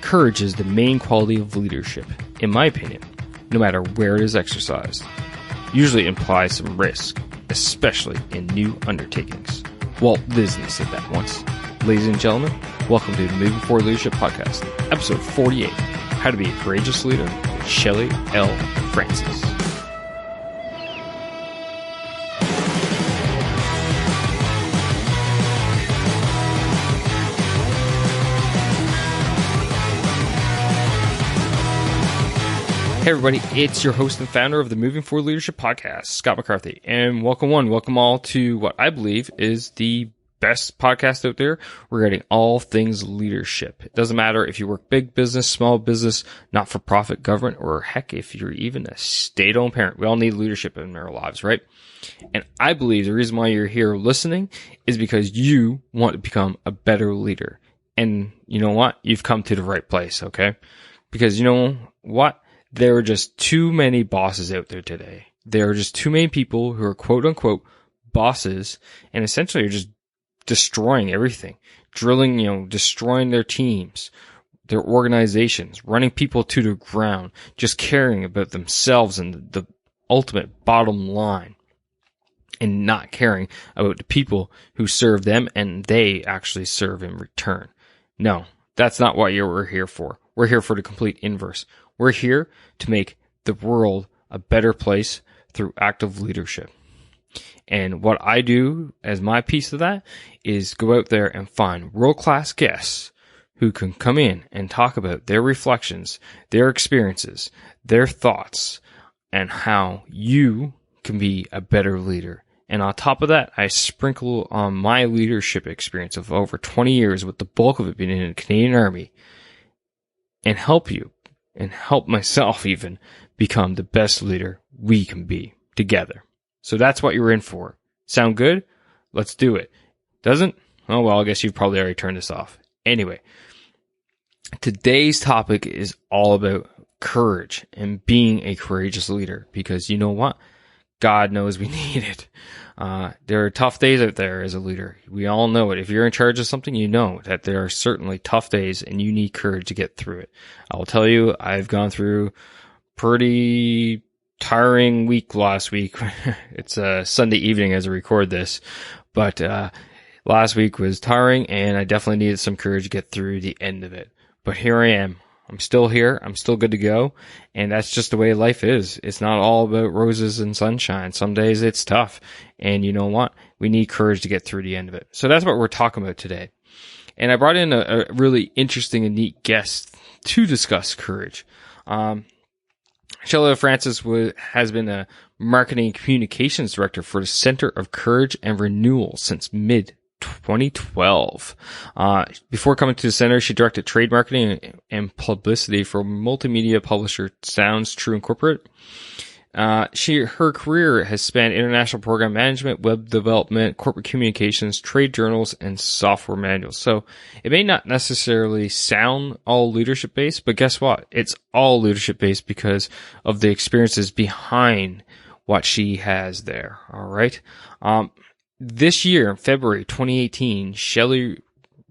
Courage is the main quality of leadership, in my opinion, no matter where it is exercised. Usually implies some risk, especially in new undertakings. Walt Disney said that once. Ladies and gentlemen, welcome to the Moving Forward Leadership Podcast, episode 48, How to Be a Courageous Leader with Shelly L. Francis. Hey everybody, it's your host and founder of the Moving Forward Leadership Podcast, Scott McCarthy, and welcome all to what I believe is the best podcast out there regarding all things leadership. It doesn't matter if you work big business, small business, not-for-profit, government, or heck, if you're even a state-owned parent. We all need leadership in our lives, right? And I believe the reason why you're here listening is because you want to become a better leader. And you know what? You've come to the right place, okay? Because you know what? There are just too many bosses out there today. There are just too many people who are quote unquote bosses and essentially are just destroying everything, destroying their teams, their organizations, running people to the ground, just caring about themselves and the ultimate bottom line and not caring about the people who serve them and they actually serve in return. No, that's not what we're here for. We're here for the complete inverse. We're here to make the world a better place through active leadership. And what I do as my piece of that is go out there and find world-class guests who can come in and talk about their reflections, their experiences, their thoughts, and how you can be a better leader. And on top of that, I sprinkle on my leadership experience of over 20 years, with the bulk of it being in the Canadian Army, and help you and help myself even become the best leader we can be together. So that's what you're in for. Sound good? Let's do it. Doesn't? Oh, well, I guess you've probably already turned this off. Anyway, today's topic is all about courage and being a courageous leader, because you know what? God knows we need it. There are tough days out there as a leader. We all know it. If you're in charge of something, you know that there are certainly tough days and you need courage to get through it. I'll tell you, I've gone through pretty tiring week last week. It's a Sunday evening as I record this, but last week was tiring and I definitely needed some courage to get through the end of it. But here I am. I'm still here. I'm still good to go. And that's just the way life is. It's not all about roses and sunshine. Some days it's tough. And you know what? We need courage to get through the end of it. So that's what we're talking about today. And I brought in a really interesting and neat guest to discuss courage. Shelly L. Francis has been a marketing and communications director for the Center of Courage and Renewal since mid-2012. Before coming to the center, she directed trade marketing and publicity for multimedia publisher Sounds True Incorporated. Her career has spanned international program management, web development, corporate communications, trade journals, and software manuals. So it may not necessarily sound all leadership based, but guess what? It's all leadership based because of the experiences behind what she has there. All right. This year, February 2018, Shelly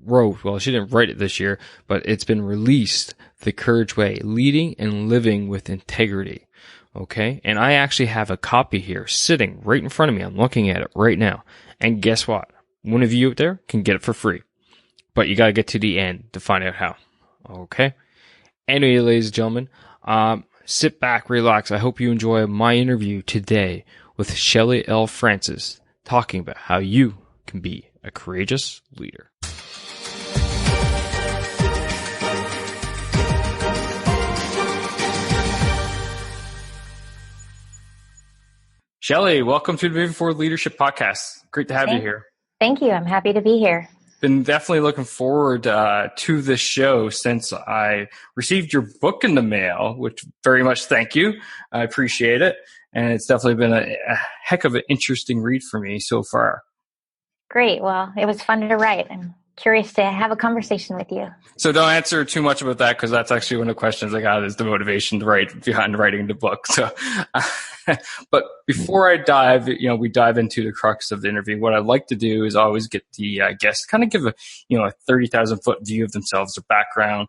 wrote, well, she didn't write it this year, but it's been released, The Courage Way, Leading and Living with Integrity. Okay. And I actually have a copy here sitting right in front of me. I'm looking at it right now. And guess what? One of you out there can get it for free, but you got to get to the end to find out how. Okay. Anyway, ladies and gentlemen, sit back, relax. I hope you enjoy my interview today with Shelly L. Francis, talking about how you can be a courageous leader. Shelly, welcome to the Moving Forward Leadership Podcast. Great to have you here. Thank you. I'm happy to be here. Been definitely looking forward to this show since I received your book in the mail, which very much thank you. I appreciate it. And it's definitely been a heck of an interesting read for me so far. Great. Well, it was fun to write. I'm curious to have a conversation with you. So don't answer too much about that, because that's actually one of the questions I got, is the motivation to write behind writing the book. So, but before we dive into the crux of the interview, what I'd like to do is always get the guest kind of give a 30,000 foot view of themselves, their background,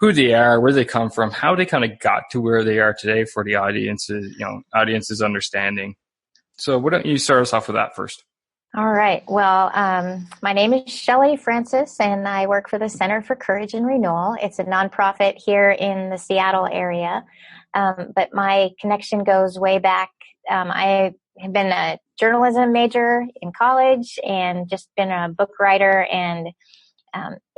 who they are, where they come from, how they kind of got to where they are today for the audience's understanding. So why don't you start us off with that first? All right. Well, my name is Shelly Francis, and I work for the Center for Courage and Renewal. It's a nonprofit here in the Seattle area. But my connection goes way back. I have been a journalism major in college and just been a book writer and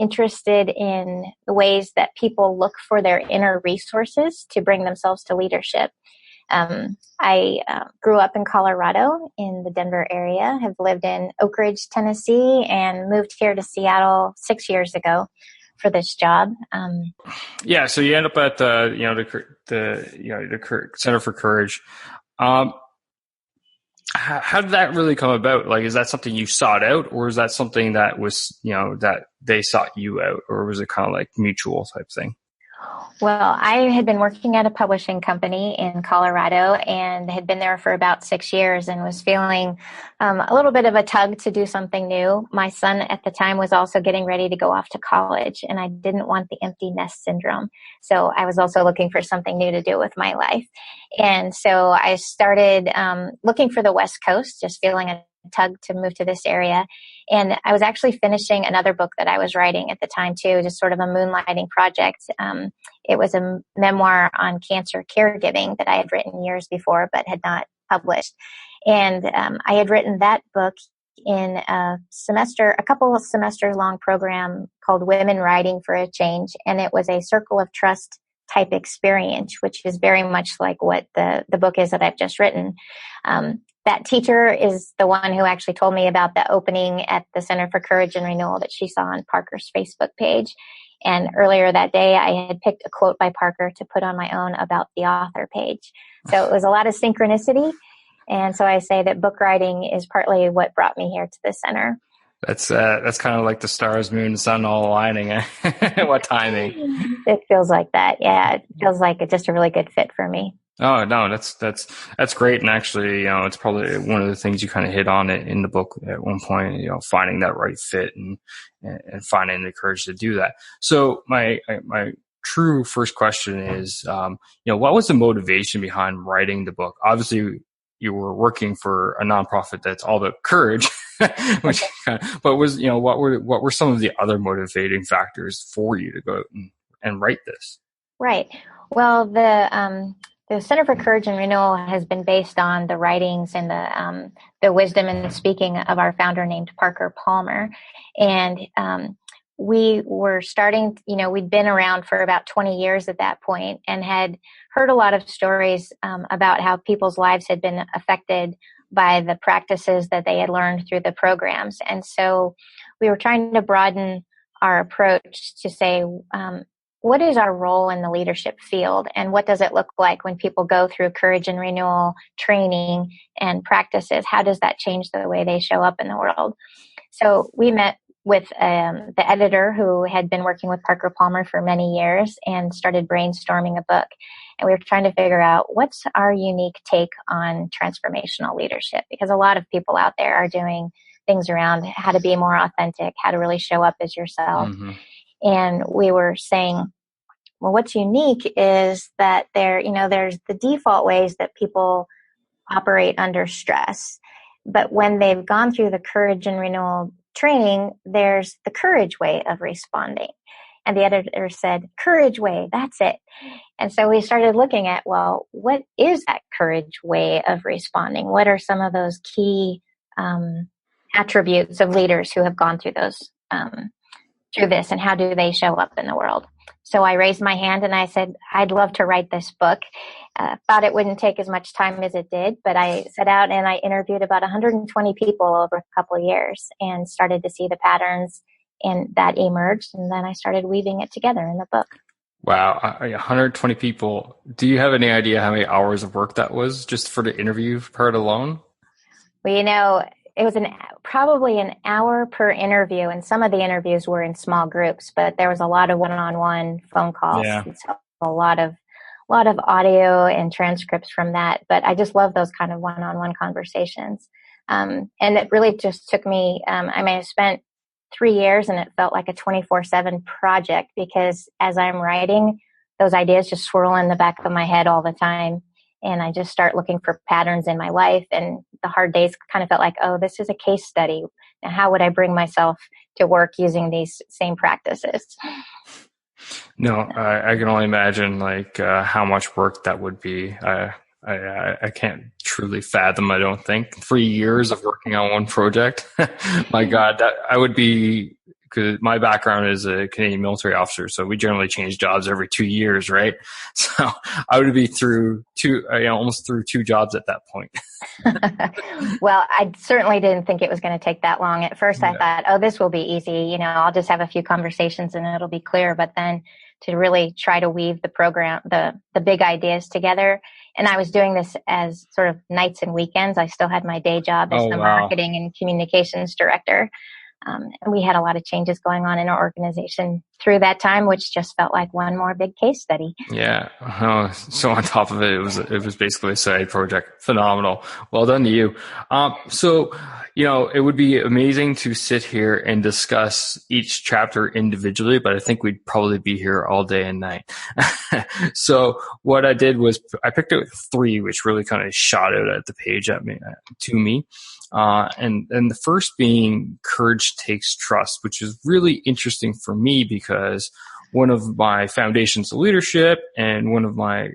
interested in the ways that people look for their inner resources to bring themselves to leadership. I grew up in Colorado in the Denver area, have lived in Oak Ridge, Tennessee, and moved here to Seattle 6 years ago for this job. So you end up at the Center for Courage. How did that really come about? Like, is that something you sought out, or is that something that was, that they sought you out, or was it kind of like mutual type thing? Well, I had been working at a publishing company in Colorado and had been there for about 6 years and was feeling a little bit of a tug to do something new. My son at the time was also getting ready to go off to college, and I didn't want the empty nest syndrome. So I was also looking for something new to do with my life. And so I started looking for the West Coast, just feeling a tug to move to this area. And I was actually finishing another book that I was writing at the time too, just sort of a moonlighting project. It was a memoir on cancer caregiving that I had written years before, but had not published. And I had written that book in a couple of semester long program called Women Writing for a Change. And it was a circle of trust type experience, which is very much like what the book is that I've just written. That teacher is the one who actually told me about the opening at the Center for Courage and Renewal that she saw on Parker's Facebook page. And earlier that day, I had picked a quote by Parker to put on my own about the author page. So it was a lot of synchronicity. And so I say that book writing is partly what brought me here to the center. That's kind of like the stars, moon, and sun all aligning. What timing? It feels like that. Yeah, it feels like it's just a really good fit for me. Oh no, that's great. And actually, it's probably one of the things you kind of hit on it in the book at one point, finding that right fit and finding the courage to do that. So my true first question is, what was the motivation behind writing the book? Obviously you were working for a nonprofit that's all about courage, but what were some of the other motivating factors for you to go out and write this? Right. Well, the Center for Courage and Renewal has been based on the writings and the wisdom and the speaking of our founder named Parker Palmer. And we were starting, we'd been around for about 20 years at that point and had heard a lot of stories about how people's lives had been affected by the practices that they had learned through the programs. And so we were trying to broaden our approach to say, what is our role in the leadership field, and what does it look like when people go through Courage and Renewal training and practices? How does that change the way they show up in the world? So we met with the editor who had been working with Parker Palmer for many years and started brainstorming a book. And we were trying to figure out what's our unique take on transformational leadership, because a lot of people out there are doing things around how to be more authentic, how to really show up as yourself. Mm-hmm. And we were saying, well, what's unique is that there's the default ways that people operate under stress. But when they've gone through the Courage and Renewal training, there's the courage way of responding. And the editor said, courage way, that's it. And so we started looking at, well, what is that courage way of responding? What are some of those key attributes of leaders who have gone through those through this, and how do they show up in the world? So I raised my hand and I said, I'd love to write this book. Thought it wouldn't take as much time as it did, but I set out and I interviewed about 120 people over a couple of years and started to see the patterns, and that emerged. And then I started weaving it together in the book. Wow. 120 people. Do you have any idea how many hours of work that was just for the interview part alone? Well, it was probably an hour per interview, and some of the interviews were in small groups, but there was a lot of one-on-one phone calls. Yeah. And so a lot of audio and transcripts from that. But I just love those kind of one-on-one conversations. And it really just took me, I may have spent 3 years, and it felt like a 24/7 project because as I'm writing, those ideas just swirl in the back of my head all the time. And I just start looking for patterns in my life. And the hard days kind of felt like, oh, this is a case study. Now, how would I bring myself to work using these same practices? No, I can only imagine like how much work that would be. I can't truly fathom, I don't think, 3 years of working on one project. My God, that I would be, because my background is a Canadian military officer, so we generally change jobs every 2 years, right? So I would be through almost through 2 jobs at that point. Well, I certainly didn't think it was going to take that long. At first, I thought, oh, this will be easy. I'll just have a few conversations and it'll be clear. But then to really try to weave the program, the big ideas together. And I was doing this as sort of nights and weekends. I still had my day job as the marketing and communications director. And we had a lot of changes going on in our organization through that time, which just felt like one more big case study. Yeah. So on top of it, it was basically a side project. Phenomenal. Well done to you. So, it would be amazing to sit here and discuss each chapter individually, but I think we'd probably be here all day and night. So what I did was I picked out 3, which really kind of shot out at the page to me. And the first being Courage Takes Trust, which is really interesting for me because one of my foundations of leadership and one of my,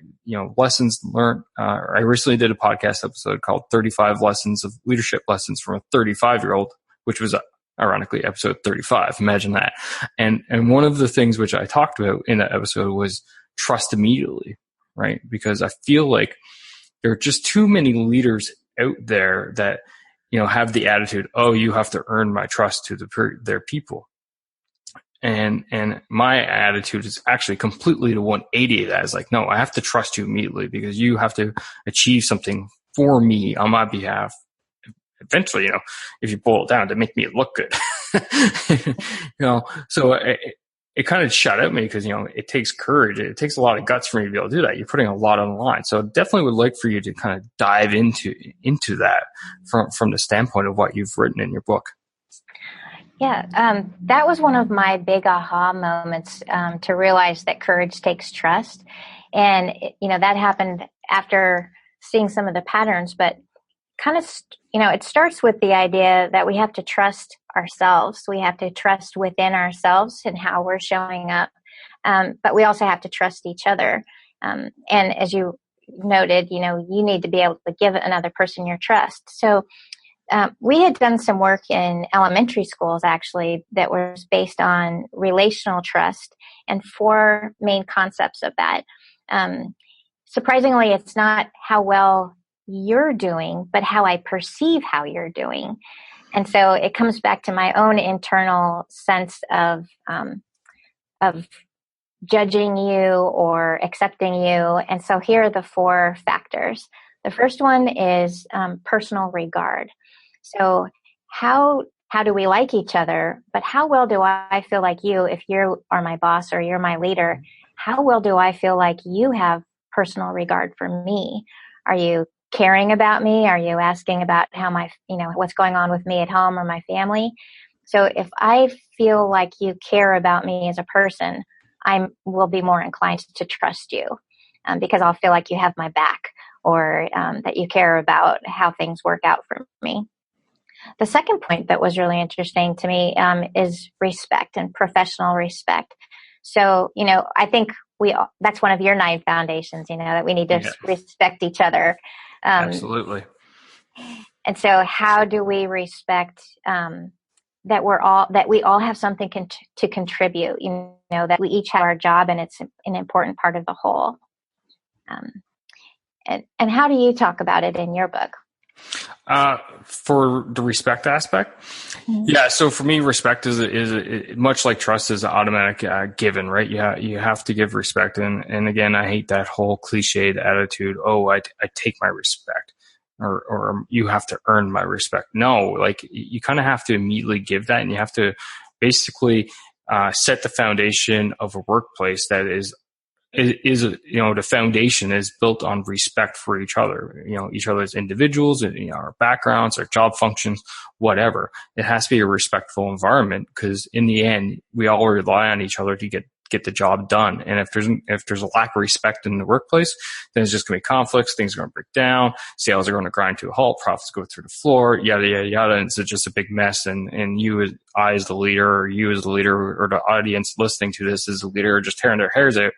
lessons learned, I recently did a podcast episode called 35 Lessons of Leadership Lessons from a 35-year-old, which was ironically episode 35. Imagine that. And one of the things which I talked about in that episode was trust immediately, right? Because I feel like there are just too many leaders out there that, have the attitude, oh, you have to earn my trust to their people. And my attitude is actually completely to 180 that. Is like, no, I have to trust you immediately because you have to achieve something for me on my behalf. Eventually, if you boil it down, to make me look good. So it kind of shot at me because, it takes courage. It takes a lot of guts for me to be able to do that. You're putting a lot on the line. So definitely would like for you to kind of dive into that from the standpoint of what you've written in your book. Yeah, that was one of my big aha moments, to realize that courage takes trust. And, that happened after seeing some of the patterns, but kind of, it starts with the idea that we have to trust ourselves. We have to trust within ourselves and how we're showing up. But we also have to trust each other. And as you noted, you need to be able to give another person your trust. So we had done some work in elementary schools, actually, that was based on relational trust and 4 main concepts of that. Surprisingly, it's not how well you're doing, but how I perceive how you're doing. And so it comes back to my own internal sense of judging you or accepting you. And so here are the 4 factors. The first one is personal regard. So how do we like each other, but how well do I feel like you, if you are my boss or you're my leader, how well do I feel like you have personal regard for me? Are you caring about me? Are you asking about how what's going on with me at home or my family? So if I feel like you care about me as a person, I will be more inclined to trust you because I'll feel like you have my back or that you care about how things work out for me. The second point that was really interesting to me is respect and professional respect. So, I think that's one of your 9 foundations, that we need to respect each other. Absolutely. And so how do we respect that we all have something to contribute, that we each have our job and it's an important part of the whole. And how do you talk about it in your book? For the respect aspect? Mm-hmm. Yeah. So for me, respect is much like trust is an automatic given, right? You have to give respect. And again, I hate that whole cliched attitude. Oh, I take my respect or you have to earn my respect. No, like you kind of have to immediately give that, and you have to basically, set the foundation of a workplace that is the foundation is built on respect for each other, each other as individuals, and, our backgrounds, our job functions, whatever. It has to be a respectful environment, because in the end, we all rely on each other to get the job done. And if there's a lack of respect in the workplace, then it's just going to be conflicts. Things are going to break down. Sales are going to grind to a halt. Profits go through the floor. Yada yada yada. And it's just a big mess. And I as the leader, or you as the leader, or the audience listening to this as the leader, are just tearing their hairs out,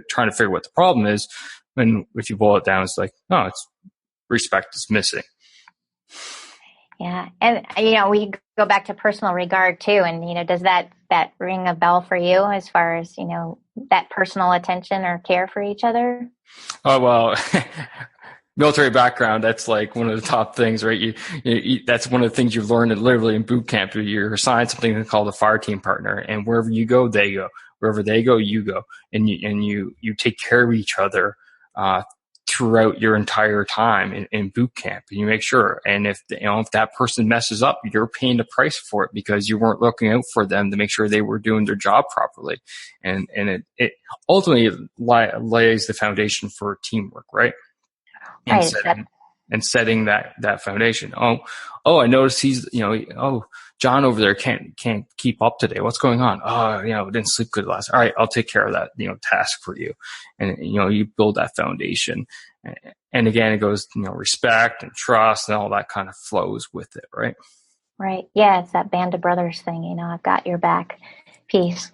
trying to figure what the problem is. And if you boil it down, it's like, no, it's respect is missing. Yeah. And, we go back to personal regard too. And, does that ring a bell for you as far as, that personal attention or care for each other? Oh, well, military background, that's like one of the top things, right? That's one of the things you learn literally in boot camp. You're assigned something called a fire team partner, and wherever you go, they go. Wherever they go, you go. And you take care of each other, throughout your entire time in boot camp, and you make sure. And if that person messes up, you're paying the price for it, because you weren't looking out for them to make sure they were doing their job properly. And it ultimately lays the foundation for teamwork, right? And setting that foundation. Oh, I noticed he's, John over there can't keep up today. What's going on? Oh, didn't sleep good last. All right, I'll take care of that, task for you. And, you build that foundation. And again, it goes, respect and trust and all that kind of flows with it, right? Right. Yeah. It's that band of brothers thing, I've got your back piece.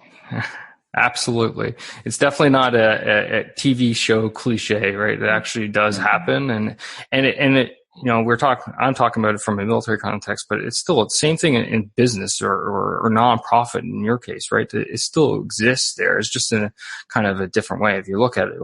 Absolutely. It's definitely not a TV show cliche, right? It actually does happen. And it, I'm talking about it from a military context, but it's still the same thing in business or nonprofit in your case, right? It still exists there. It's just in a kind of a different way. If you look at it,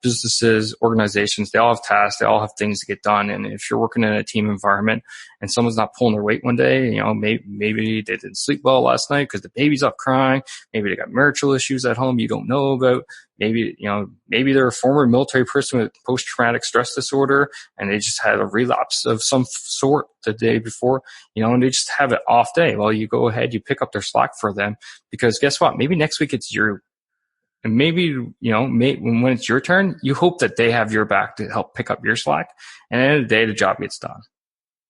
businesses, organizations, they all have tasks, they all have things to get done. And if you're working in a team environment and someone's not pulling their weight one day, maybe they didn't sleep well last night because the baby's up crying. Maybe they got marital issues at home you don't know about. Maybe they're a former military person with post-traumatic stress disorder, and they just had a relapse of some sort the day before, and they just have an off day. Well, you go ahead, you pick up their slack for them, because guess what? Maybe next week it's your. And maybe, when it's your turn, you hope that they have your back to help pick up your slack. And at the end of the day, the job gets done.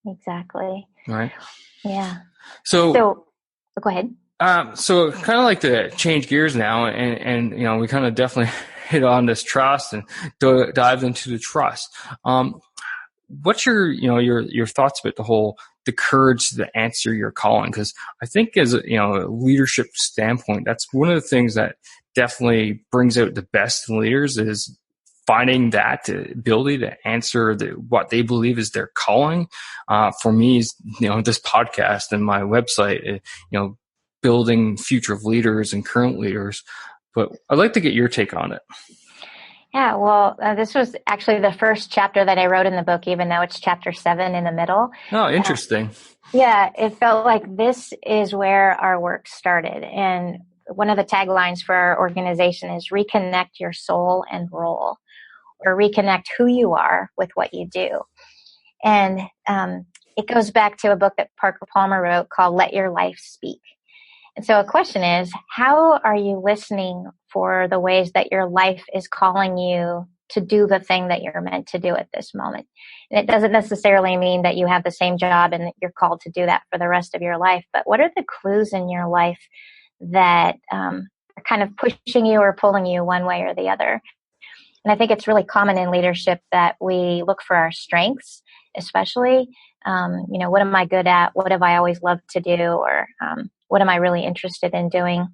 Exactly. Right. Yeah. So go ahead. So kind of like to change gears now, and we kind of definitely hit on this trust and dive into the trust. What's your thoughts about the courage to answer your calling? Because I think as a leadership standpoint, that's one of the things that definitely brings out the best in leaders, is finding that ability to answer what they believe is their calling. For me, is this podcast and my website, building future leaders and current leaders. But I'd like to get your take on it. Yeah, well, this was actually the first chapter that I wrote in the book, even though it's chapter 7 in the middle. Oh, interesting. Yeah, it felt like this is where our work started. And one of the taglines for our organization is reconnect your soul and role, or reconnect who you are with what you do. And it goes back to a book that Parker Palmer wrote called Let Your Life Speak. And so a question is, how are you listening for the ways that your life is calling you to do the thing that you're meant to do at this moment? And it doesn't necessarily mean that you have the same job and that you're called to do that for the rest of your life, but what are the clues in your life that are kind of pushing you or pulling you one way or the other? And I think it's really common in leadership that we look for our strengths, especially, what am I good at? What have I always loved to do? Or what am I really interested in doing?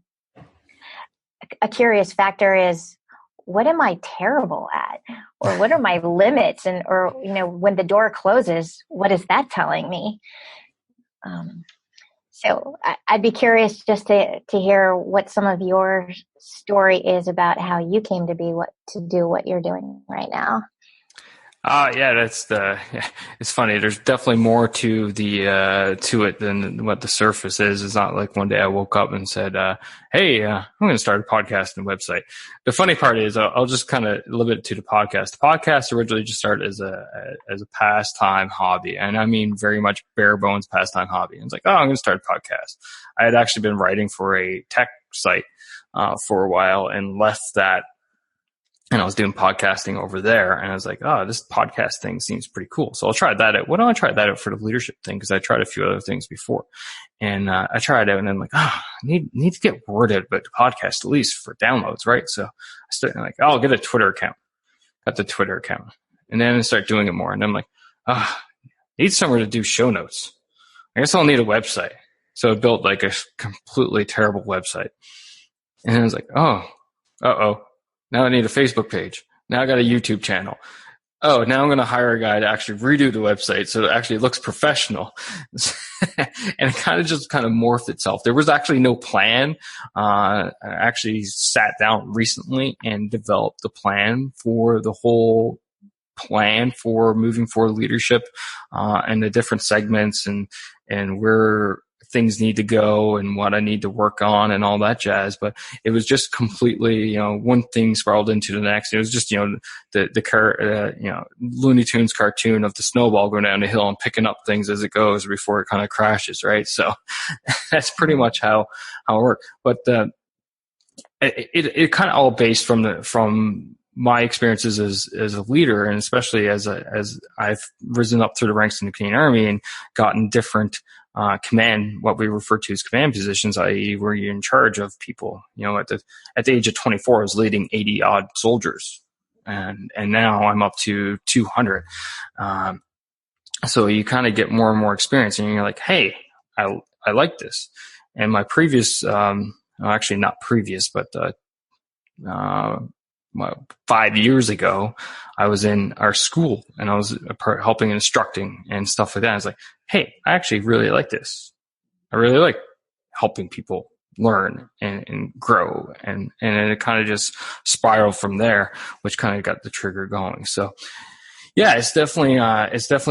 A curious factor is, what am I terrible at? Or what are my limits? Or when the door closes, what is that telling me? So I'd be curious just to hear what some of your story is about how you came to do what you're doing right now. Yeah, it's funny. There's definitely more to it than what the surface is. It's not like one day I woke up and said, hey, I'm going to start a podcast and website. The funny part is I'll just kind of limit it to the podcast. The podcast originally just started as a pastime hobby. And I mean, very much bare bones pastime hobby. And it's like, oh, I'm going to start a podcast. I had actually been writing for a tech site, for a while, and left that and I was doing podcasting over there, and I was like, oh, this podcast thing seems pretty cool. So I'll try that out. Why don't I try that out for the leadership thing? Because I tried a few other things before. And I tried it out, and I'm like, I need to get word out about the podcast, at least for downloads, right? So I started like, I'll get a Twitter account. Got the Twitter account. And then I start doing it more. And I'm like, need somewhere to do show notes. I guess I'll need a website. So I built like a completely terrible website. And I was like, now I need a Facebook page. Now I got a YouTube channel. Oh, now I'm going to hire a guy to actually redo the website so it actually looks professional. And it kind of morphed itself. There was actually no plan. I actually sat down recently and developed the plan for the whole plan for moving forward leadership, and the different segments and where things need to go and what I need to work on and all that jazz. But it was just completely, one thing spiraled into the next. It was just, the Looney Tunes cartoon of the snowball going down the hill and picking up things as it goes before it kind of crashes. Right. So that's pretty much how it worked. But, it kind of all based from my experiences as a leader, and especially as I've risen up through the ranks in the Canadian Army and gotten different command, what we refer to as command positions, i.e., where you're in charge of people. At the age of 24, I was leading 80 odd soldiers, and now I'm up to 200. So you kind of get more and more experience, and you're like, hey, I like this. And my previous, actually not previous, but 5 years ago, I was in our school and I was helping and instructing and stuff like that. I was like, hey, I actually really like this. I really like helping people learn and grow. And it kind of just spiraled from there, which kind of got the trigger going. So yeah, it's definitely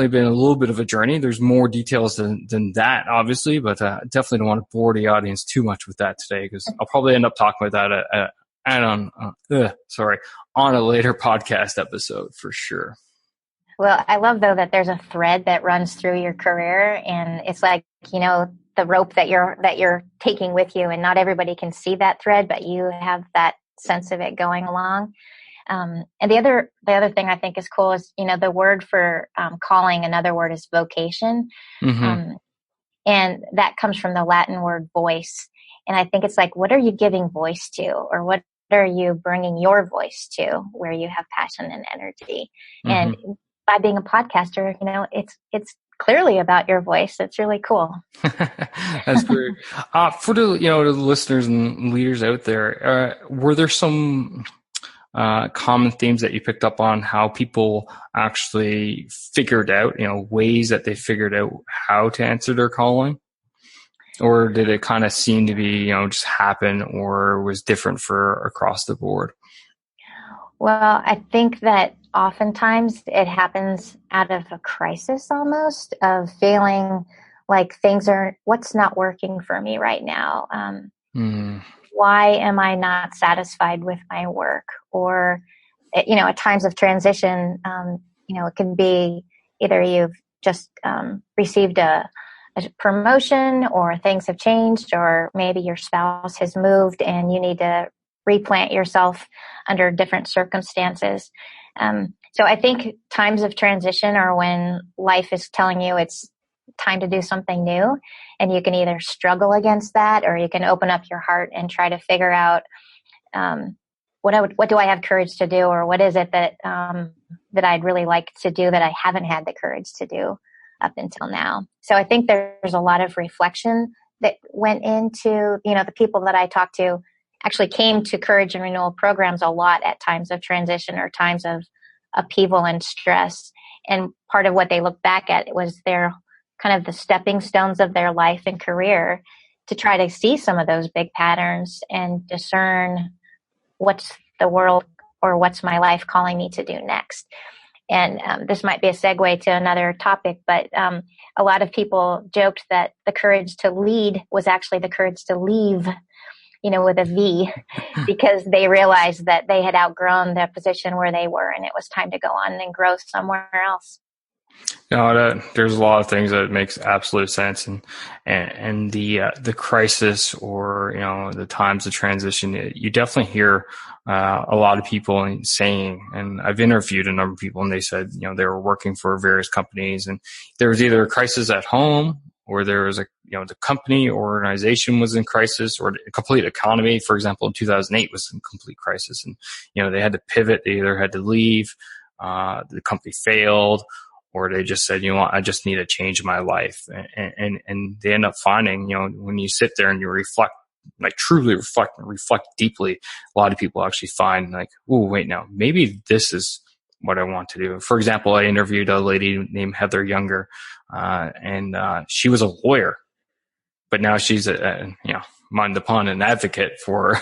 been a little bit of a journey. There's more details than that, obviously, but definitely don't want to bore the audience too much with that today, because I'll probably end up talking about that on a later podcast episode for sure. Well, I love though that there's a thread that runs through your career, and it's like, the rope that you're taking with you, and not everybody can see that thread, but you have that sense of it going along. And the other thing I think is cool is, the word for calling, another word is vocation. Mm-hmm. And that comes from the Latin word voice. And I think it's like, what are you giving voice to, or what are you bringing your voice to where you have passion and energy? Mm-hmm. And by being a podcaster, it's clearly about your voice. It's really cool. That's great. For the listeners and leaders out there, were there some common themes that you picked up on how people actually figured out, ways that they figured out how to answer their calling? Or did it kind of seem to be, just happen, or was different for across the board? Well, I think that oftentimes it happens out of a crisis, almost, of feeling like what's not working for me right now? Why am I not satisfied with my work? Or, at times of transition, it can be either you've just received a promotion, or things have changed, or maybe your spouse has moved and you need to replant yourself under different circumstances. So I think times of transition are when life is telling you it's time to do something new, and you can either struggle against that, or you can open up your heart and try to figure out what do I have courage to do, or what is it that I'd really like to do that I haven't had the courage to do up until now. So I think there's a lot of reflection that went into, the people that I talked to actually came to Courage and Renewal programs a lot at times of transition or times of upheaval and stress. And part of what they looked back at was their kind of the stepping stones of their life and career to try to see some of those big patterns and discern what's the world or what's my life calling me to do next. And this might be a segue to another topic, but a lot of people joked that the courage to lead was actually the courage to leave, with a V, because they realized that they had outgrown the position where they were, and it was time to go on and grow somewhere else. No, there's a lot of things that makes absolute sense, and the crisis, or the times of transition, you definitely hear a lot of people saying, and I've interviewed a number of people, and they said they were working for various companies, and there was either a crisis at home, or there was the company or organization was in crisis, or the complete economy. For example, in 2008 was in complete crisis, and they had to pivot. They either had to leave, the company failed, or they just said, I just need a change in my life. And they end up finding, when you sit there and you reflect, like truly reflect deeply, a lot of people actually find like, oh, wait, now maybe this is what I want to do. For example, I interviewed a lady named Heather Younger, and she was a lawyer, but now she's mind the pun, an advocate for,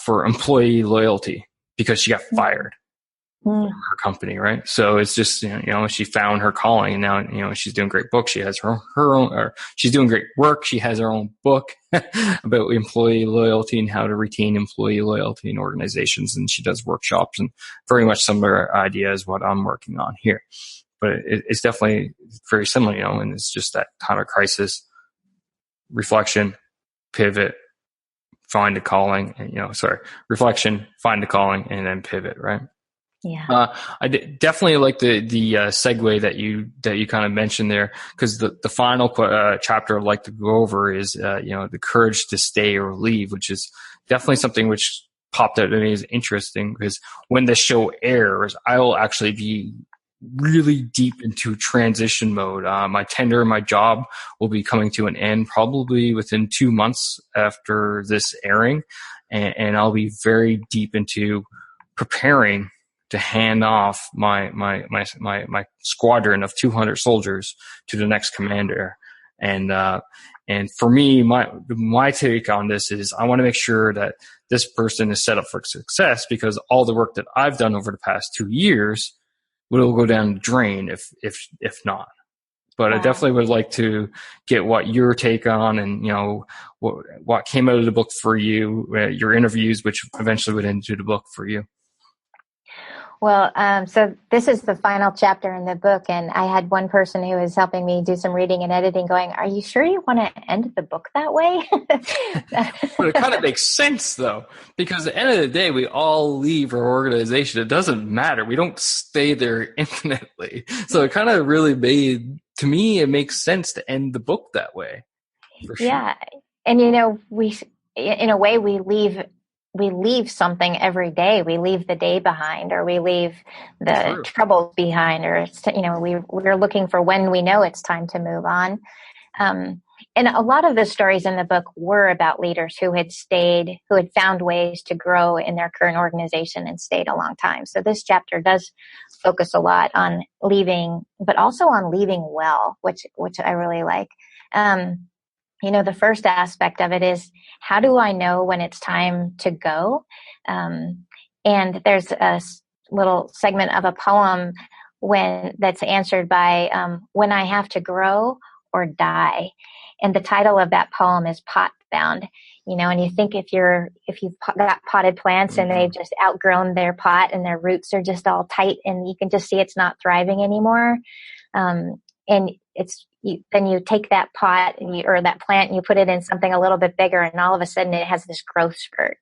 for employee loyalty because she got fired. Her company, right? So it's just, she found her calling, and now, she's doing great books. She has her own, or she's doing great work. She has her own book about employee loyalty and how to retain employee loyalty in organizations. And she does workshops, and very much similar idea as what I'm working on here. But it's definitely very similar, and it's just that time of crisis, reflection, pivot, find a calling, and, reflection, find a calling, and then pivot, right? Yeah. I definitely like the segue that you kind of mentioned there, because the final chapter I'd like to go over is the courage to stay or leave, which is definitely something which popped out to me as interesting, because when the show airs, I will actually be really deep into transition mode. My tenure in my job will be coming to an end probably within 2 months after this airing, and I'll be very deep into preparing to hand off my squadron of 200 soldiers to the next commander. And for me, my take on this is I want to make sure that this person is set up for success, because all the work that I've done over the past 2 years will go down the drain if not. But I definitely would like to get what your take on, and what came out of the book for you, your interviews, which eventually went into the book for you. Well, so this is the final chapter in the book, and I had one person who was helping me do some reading and editing going, are you sure you want to end the book that way? But it kind of makes sense, though, because at the end of the day, we all leave our organization. It doesn't matter. We don't stay there infinitely. So it kind of really to me, it makes sense to end the book that way. For sure. Yeah. And, we, in a way, we leave something every day. We leave the day behind, or we leave the troubles behind, or we're looking for when we know it's time to move on. And a lot of the stories in the book were about leaders who had found ways to grow in their current organization and stayed a long time. So this chapter does focus a lot on leaving, but also on leaving well, which I really like. The first aspect of it is, how do I know when it's time to go? And there's a little segment of a poem that's answered by when I have to grow or die. And the title of that poem is Pot Bound. And you think if you've got potted plants and they've just outgrown their pot and their roots are just all tight and you can just see it's not thriving anymore. And then you take that pot or that plant and you put it in something a little bit bigger, and all of a sudden it has this growth spurt.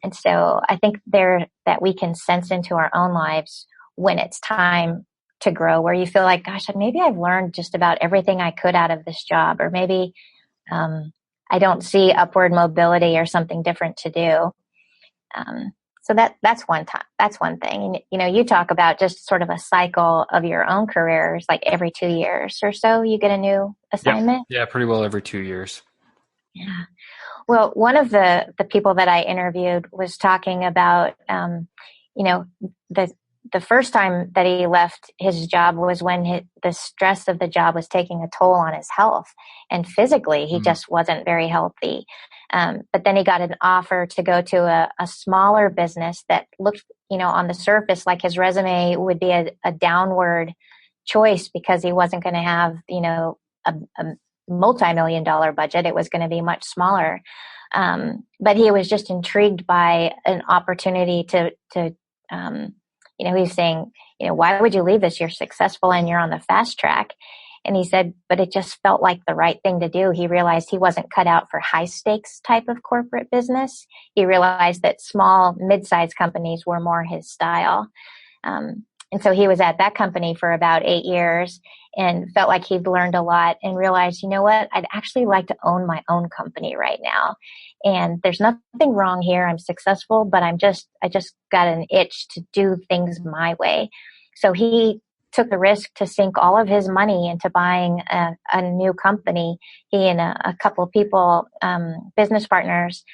And so I think that we can sense into our own lives when it's time to grow, where you feel like, gosh, maybe I've learned just about everything I could out of this job, or maybe I don't see upward mobility or something different to do. So that's one time. That's one thing. And, you talk about just sort of a cycle of your own careers, like every 2 years or so, you get a new assignment. Yeah, pretty well every 2 years. Yeah. Well, one of the people that I interviewed was talking about, the first time that he left his job was when the stress of the job was taking a toll on his health, and physically he just wasn't very healthy. But then he got an offer to go to a smaller business that looked, on the surface like his resume would be a downward choice, because he wasn't going to have, a multi-million-dollar budget. It was going to be much smaller. But he was just intrigued by an opportunity to he's saying, why would you leave this? You're successful and you're on the fast track. And he said, but it just felt like the right thing to do. He realized he wasn't cut out for high stakes type of corporate business. He realized that small, mid-sized companies were more his style. And so he was at that company for about 8 years and felt like he'd learned a lot and realized, you know what, I'd actually like to own my own company right now. And there's nothing wrong here. I'm successful, but I just got an itch to do things my way. So he took the risk to sink all of his money into buying a new company. He and a couple of people, business partners,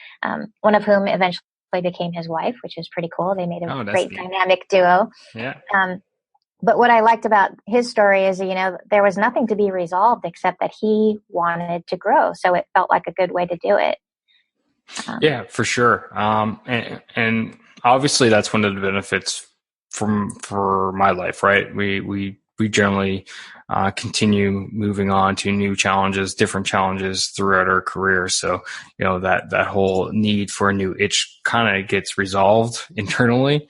one of whom eventually became his wife, which is pretty cool. They made a great dynamic duo. Yeah. But what I liked about his story is, there was nothing to be resolved except that he wanted to grow. So it felt like a good way to do it. Yeah, for sure. And obviously that's one of the benefits for my life, right? We generally continue moving on to new challenges, different challenges throughout our career. So, that whole need for a new itch kind of gets resolved internally.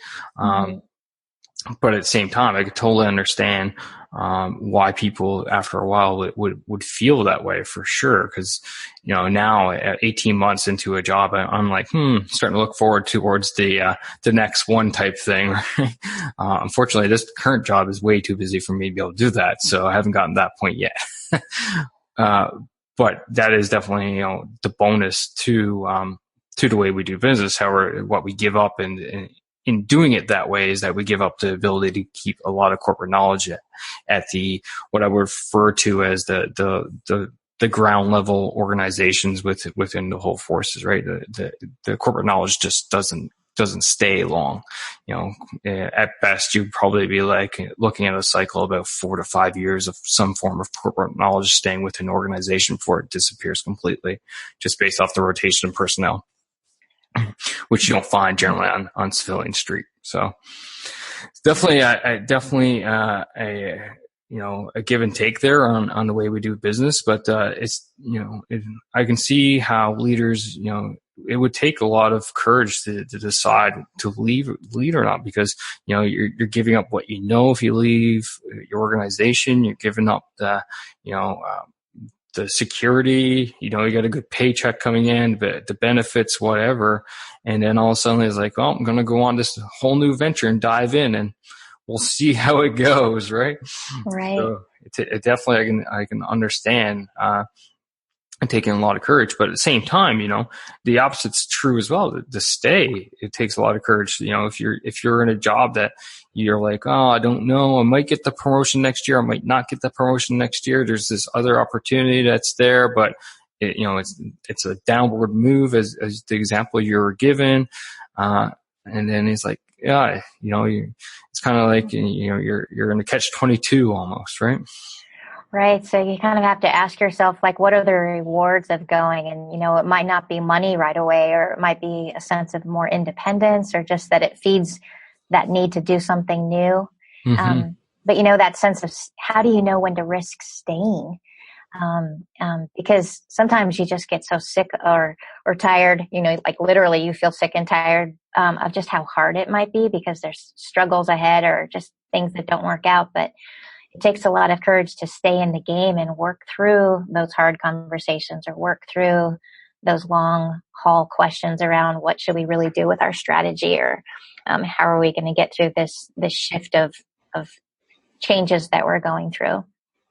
But at the same time, I could totally understand why people after a while would feel that way for sure. Because, now at 18 months into a job, I'm like, starting to look forward towards the next one type thing. Unfortunately, this current job is way too busy for me to be able to do that. So I haven't gotten to that point yet. But that is definitely, the bonus to the way we do business. However, what we give up in doing it that way is that we give up the ability to keep a lot of corporate knowledge at the, what I would refer to as the ground level organizations within the whole forces, right? The corporate knowledge just doesn't stay long. At best, you'd probably be like looking at a cycle about 4 to 5 years of some form of corporate knowledge staying within an organization before it disappears completely, just based off the rotation of personnel, which you don't find generally on civilian street. So it's definitely a give and take there on the way we do business. But it's, I can see how leaders, it would take a lot of courage to decide to lead or not, because, you're giving up what if you leave your organization, you're giving up the security, you got a good paycheck coming in, but the benefits, whatever. And then all of a sudden it's like, I'm going to go on this whole new venture and dive in and we'll see how it goes. Right. Right. So it definitely, I can understand, and taking a lot of courage, but at the same time, the opposite's true as well. To stay, it takes a lot of courage. If you're in a job that you're like, I don't know, I might get the promotion next year, I might not get the promotion next year. There's this other opportunity that's there, but it's a downward move as the example you were given. And then it's like, it's kind of like, you're in a catch-22 almost, right? Right. So you kind of have to ask yourself, like, what are the rewards of going? And, it might not be money right away, or it might be a sense of more independence, or just that it feeds that need to do something new. Mm-hmm. But, that sense of how do you know when to risk staying? Because sometimes you just get so sick or tired, like literally you feel sick and tired of just how hard it might be, because there's struggles ahead or just things that don't work out. But it takes a lot of courage to stay in the game and work through those hard conversations, or work through those long haul questions around what should we really do with our strategy, or how are we going to get through this shift of changes that we're going through.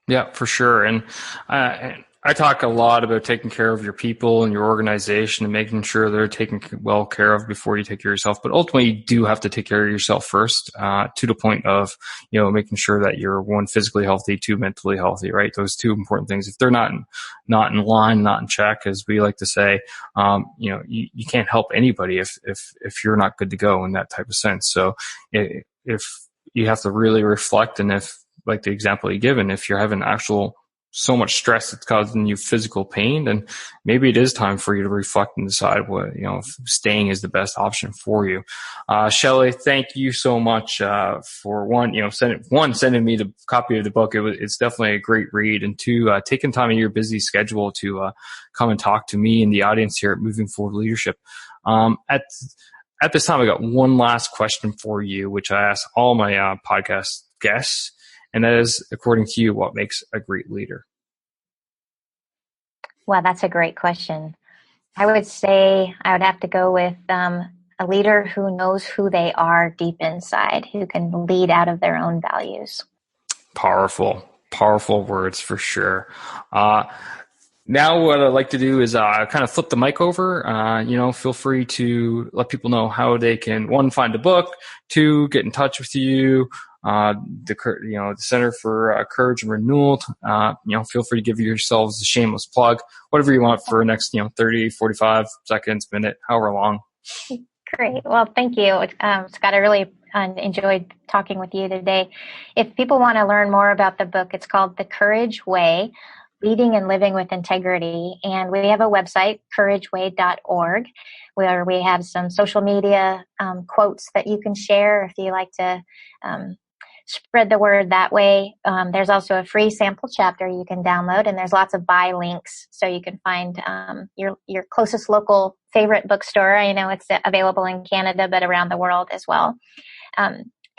Yeah, for sure. And I talk a lot about taking care of your people and your organization and making sure they're taken well care of before you take care of yourself. But ultimately, you do have to take care of yourself first, to the point of, making sure that you're, one, physically healthy, two, mentally healthy, right? Those two important things. If they're not in line, not in check, as we like to say, you can't help anybody if you're not good to go in that type of sense. So if you have to really reflect, and if, like the example you given, if you're having so much stress that's causing you physical pain, then maybe it is time for you to reflect and decide what, if staying is the best option for you. Shelly, thank you so much, for sending me the copy of the book. It's definitely a great read, and two, taking time in your busy schedule to, come and talk to me and the audience here at Moving Forward Leadership. at this time, I got one last question for you, which I ask all my podcast guests, and that is, according to you, what makes a great leader? Well, that's a great question. I would say I would have to go with a leader who knows who they are deep inside, who can lead out of their own values. Powerful words for sure. Now what I'd like to do is kind of flip the mic over. Feel free to let people know how they can, one, find the book, two, get in touch with you, the Center for Courage and Renewal. Feel free to give yourselves a shameless plug, whatever you want for the next 30, 45 seconds, minute, however long. Great. Well, thank you, Scott. I really enjoyed talking with you today. If people want to learn more about the book, it's called The Courage Way, Leading and Living with Integrity. And we have a website, courageway.org, where we have some social media quotes that you can share if you like to spread the word that way. There's also a free sample chapter you can download, and there's lots of buy links so you can find your closest local favorite bookstore. I know it's available in Canada, but around the world as well.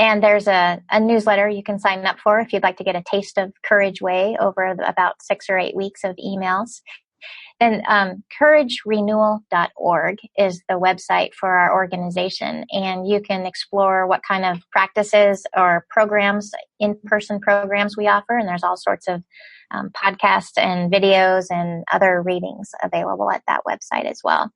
And there's a newsletter you can sign up for if you'd like to get a taste of Courage Way over about 6 or 8 weeks of emails. Then couragerenewal.org is the website for our organization, and you can explore what kind of practices or programs, in-person programs we offer, and there's all sorts of podcasts and videos and other readings available at that website as well.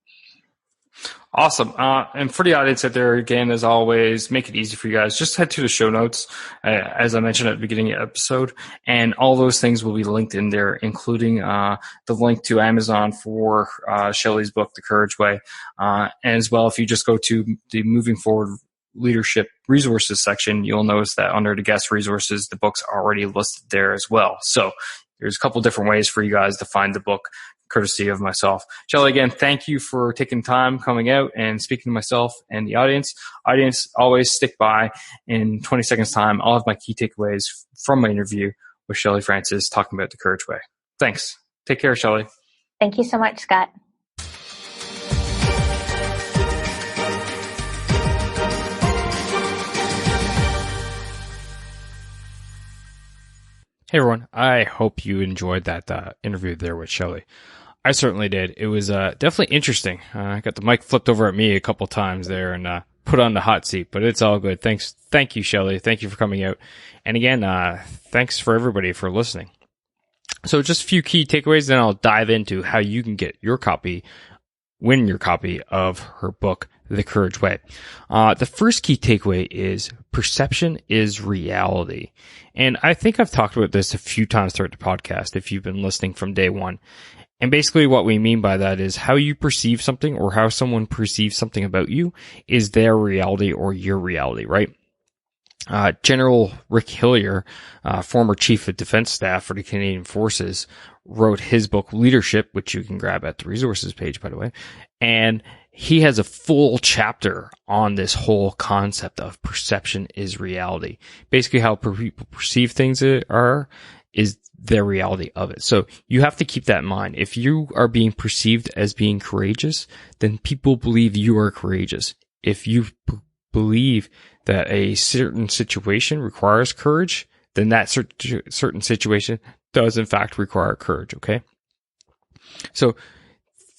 Awesome. And for the audience out there, again, as always, make it easy for you guys. Just head to the show notes, as I mentioned at the beginning of the episode, and all those things will be linked in there, including the link to Amazon for Shelly's book, The Courage Way. And as well, if you just go to the Moving Forward Leadership Resources section, you'll notice that under the guest resources, the book's already listed there as well. So there's a couple different ways for you guys to find the book, courtesy of myself. Shelly, again, thank you for taking time coming out and speaking to myself and the audience. Audience, always stick by. In 20 seconds time, I'll have my key takeaways from my interview with Shelly Francis talking about the Courage Way. Thanks. Take care, Shelly. Thank you so much, Scott. Hey everyone, I hope you enjoyed that interview there with Shelly. I certainly did. It was definitely interesting. I got the mic flipped over at me a couple times there and put on the hot seat, but it's all good. Thank you, Shelly. Thank you for coming out. And again, thanks for everybody for listening. So just a few key takeaways, then I'll dive into how you can get your copy, win your copy of her book, The Courage Way. The first key takeaway is perception is reality. And I think I've talked about this a few times throughout the podcast if you've been listening from day one. And basically what we mean by that is how you perceive something or how someone perceives something about you is their reality or your reality, right? General Rick Hillier, former Chief of Defense Staff for the Canadian Forces, wrote his book Leadership, which you can grab at the resources page, by the way. And he has a full chapter on this whole concept of perception is reality. Basically how people perceive things is their reality of it. So you have to keep that in mind. If you are being perceived as being courageous, then people believe you are courageous. If you believe that a certain situation requires courage, then that certain situation does in fact require courage, okay? So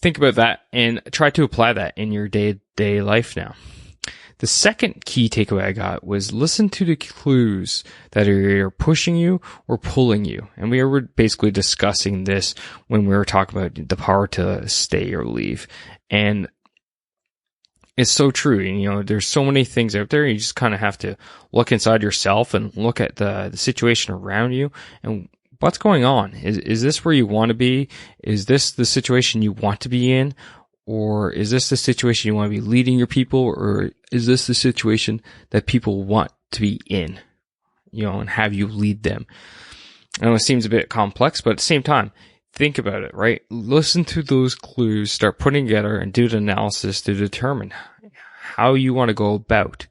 think about that and try to apply that in your day-to-day life now. The second key takeaway I got was listen to the clues that are either pushing you or pulling you. And we were basically discussing this when we were talking about the power to stay or leave. And it's so true. And, there's so many things out there. You just kind of have to look inside yourself and look at the situation around you and what's going on. Is this where you want to be? Is this the situation you want to be in? Or is this the situation you want to be leading your people? Or is this the situation that people want to be in, and have you lead them? I know it seems a bit complex, but at the same time, think about it, right? Listen to those clues, start putting together and do the analysis to determine how you want to go about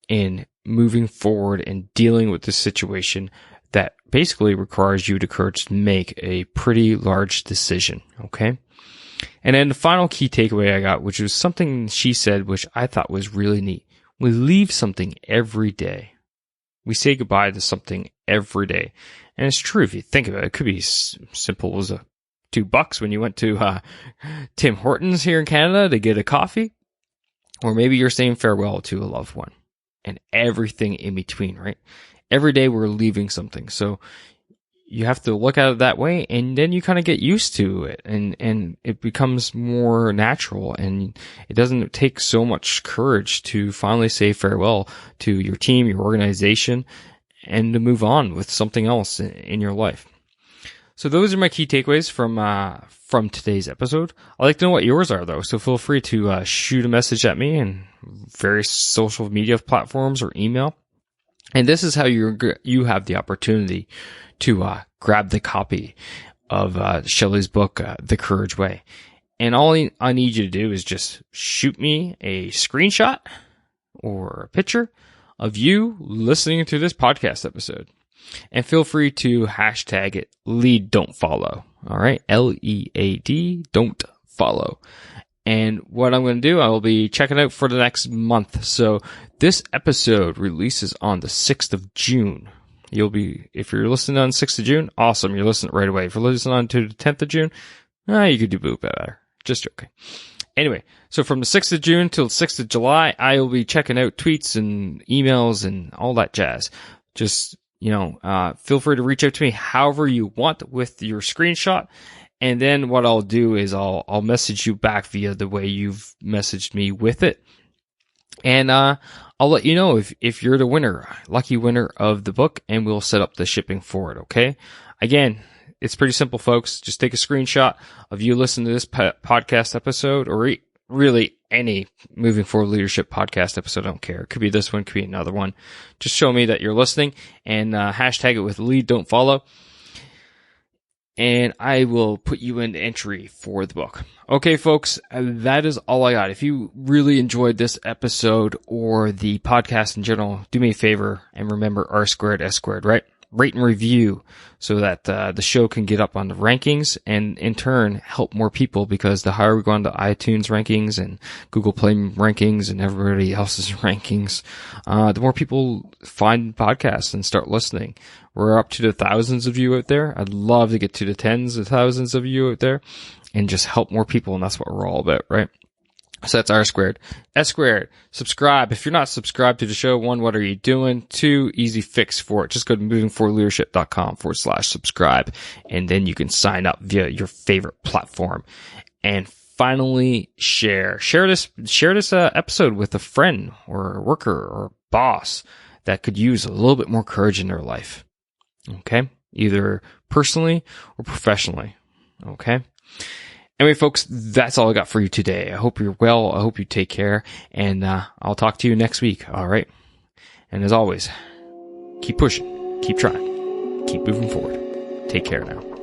in moving forward and dealing with the situation that basically requires you to courage to make a pretty large decision, okay? And then the final key takeaway I got, which was something she said, which I thought was really neat. We leave something every day. We say goodbye to something every day. And it's true if you think of it. It could be as simple as $2 when you went to Tim Hortons here in Canada to get a coffee. Or maybe you're saying farewell to a loved one. And everything in between, right? Every day we're leaving something. So you have to look at it that way, and then you kind of get used to it, and it becomes more natural, and it doesn't take so much courage to finally say farewell to your team, your organization, and to move on with something else in your life. So those are my key takeaways from today's episode. I'd like to know what yours are, though, so feel free to shoot a message at me in various social media platforms or email. And this is how you have the opportunity to grab the copy of Shelly's book, The Courage Way. And all I need you to do is just shoot me a screenshot or a picture of you listening to this podcast episode. And feel free to hashtag it lead don't follow. All right. LEAD don't follow. And what I'm going to do, I will be checking out for the next month. So this episode releases on the 6th of June. If you're listening on 6th of June, awesome. You're listening right away. If you're listening on to the 10th of June, you could do boo better. Just joking. Anyway, so from the 6th of June till the 6th of July, I will be checking out tweets and emails and all that jazz. Just, feel free to reach out to me however you want with your screenshot. And then what I'll do is I'll message you back via the way you've messaged me with it. And I'll let you know if you're the winner, lucky winner of the book, and we'll set up the shipping for it, okay? Again, it's pretty simple, folks. Just take a screenshot of you listening to this podcast episode, or really any Moving Forward Leadership podcast episode. I don't care. It could be this one, could be another one. Just show me that you're listening, and hashtag it with lead don't follow. And I will put you in entry for the book. Okay, folks, that is all I got. If you really enjoyed this episode or the podcast in general, do me a favor and remember R squared, S squared, right? Rate and review so that the show can get up on the rankings and in turn help more people, because the higher we go on the iTunes rankings and Google Play rankings and everybody else's rankings, the more people find podcasts and start listening. We're up to the thousands of you out there. I'd love to get to the tens of thousands of you out there and just help more people. And that's what we're all about, right? So that's R squared. S squared. Subscribe. If you're not subscribed to the show, 1, what are you doing? 2, easy fix for it. Just go to movingforwardleadership.com/subscribe. And then you can sign up via your favorite platform. And finally, share this episode with a friend or a worker or boss that could use a little bit more courage in their life. Okay? Either personally or professionally. Okay? Anyway, folks, that's all I got for you today. I hope you're well. I hope you take care. And I'll talk to you next week. All right? And as always, keep pushing. Keep trying. Keep moving forward. Take care now.